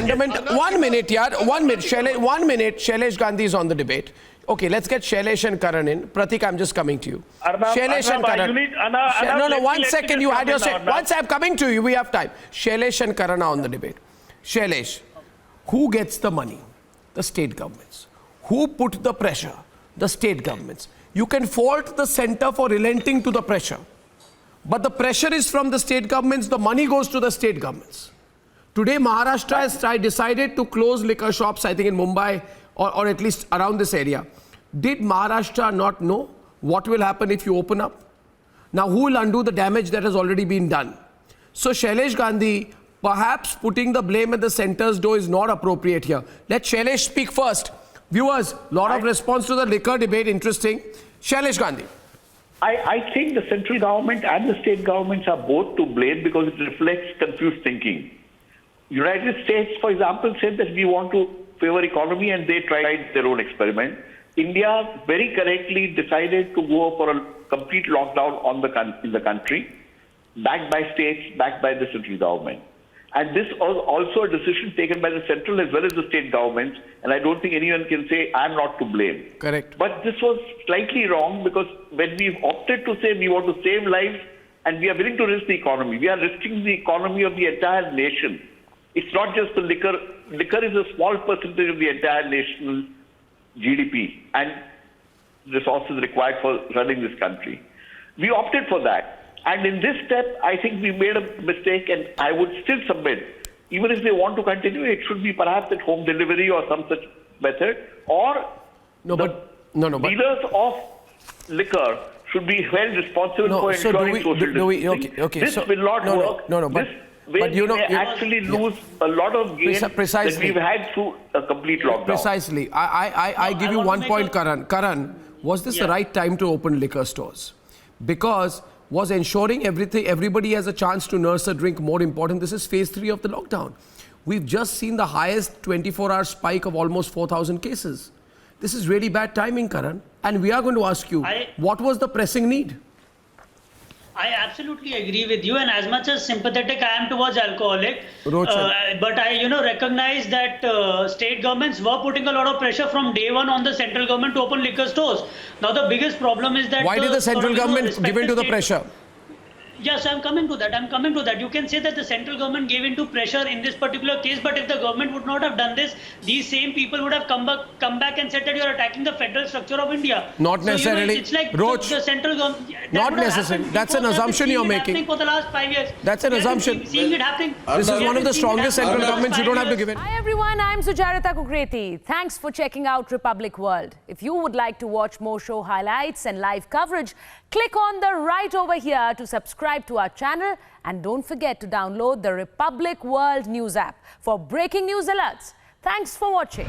fundamental. 1 minute, yaar. 1 minute. 1 minute. Shailesh Gandhi is on the debate. Okay, let's get Shailesh and Karan in. Pratik, I'm just coming to you. Shailesh and Karan. No, 1 second. You had your say. Once I'm coming to you, we have time. Shailesh and Karan are on the debate. Shailesh, who gets the money? The state governments. Who put the pressure? The state governments. You can fault the center for relenting to the pressure. But the pressure is from the state governments. The money goes to the state governments. Today, Maharashtra has decided to close liquor shops, I think in Mumbai or at least around this area. Did Maharashtra not know what will happen if you open up? Now, who will undo the damage that has already been done? So, Shailesh Gandhi, perhaps putting the blame at the center's door is not appropriate here. Let Shailesh speak first. Viewers, lot of response to the liquor debate, interesting. Shailesh Gandhi. I think the central government and the state governments are both to blame because it reflects confused thinking. United States, for example, said that we want to favor economy and they tried their own experiment. India very correctly decided to go for a complete lockdown in the country, backed by states, backed by the central government. And this was also a decision taken by the central as well as the state governments. And I don't think anyone can say I'm not to blame. Correct. But this was slightly wrong because when we opted to say we want to save lives and we are willing to risk the economy, we are risking the economy of the entire nation. It's not just the liquor. Liquor is a small percentage of the entire national GDP and resources required for running this country. We opted for that. And in this step, I think we made a mistake and I would still submit, even if they want to continue, it should be perhaps at home delivery or some such method, or dealers of liquor should be held responsible for ensuring social distancing. This will not work. But you know, actually lose a lot of gains that we've had through a complete lockdown. Precisely. I give you 1 point, Karan. Karan, was this the right time to open liquor stores? Because was ensuring everybody has a chance to nurse a drink more important? This is phase 3 of the lockdown. We've just seen the highest 24-hour spike of almost 4,000 cases. This is really bad timing, Karan. And we are going to ask you, what was the pressing need? I absolutely agree with you, and as much as sympathetic I am towards alcoholic, but I recognize that state governments were putting a lot of pressure from day one on the central government to open liquor stores. Now the biggest problem is that why did the central government give in to the pressure? Yes, I'm coming to that. You can say that the central government gave into pressure in this particular case, but if the government would not have done this, these same people would have come back and said that you are attacking the federal structure of India. Not necessarily. It's like Roach, the central government. Not necessarily. That's an assumption you're making. For the last 5 years. That's an assumption. Seeing it happening. This is one of the strongest central governments. You don't have to give it. Hi everyone, I'm Sucharita Kukreti. Thanks for checking out Republic World. If you would like to watch more show highlights and live coverage, click on the right over here to subscribe to our channel, and don't forget to download the Republic World News app for breaking news alerts. Thanks for watching.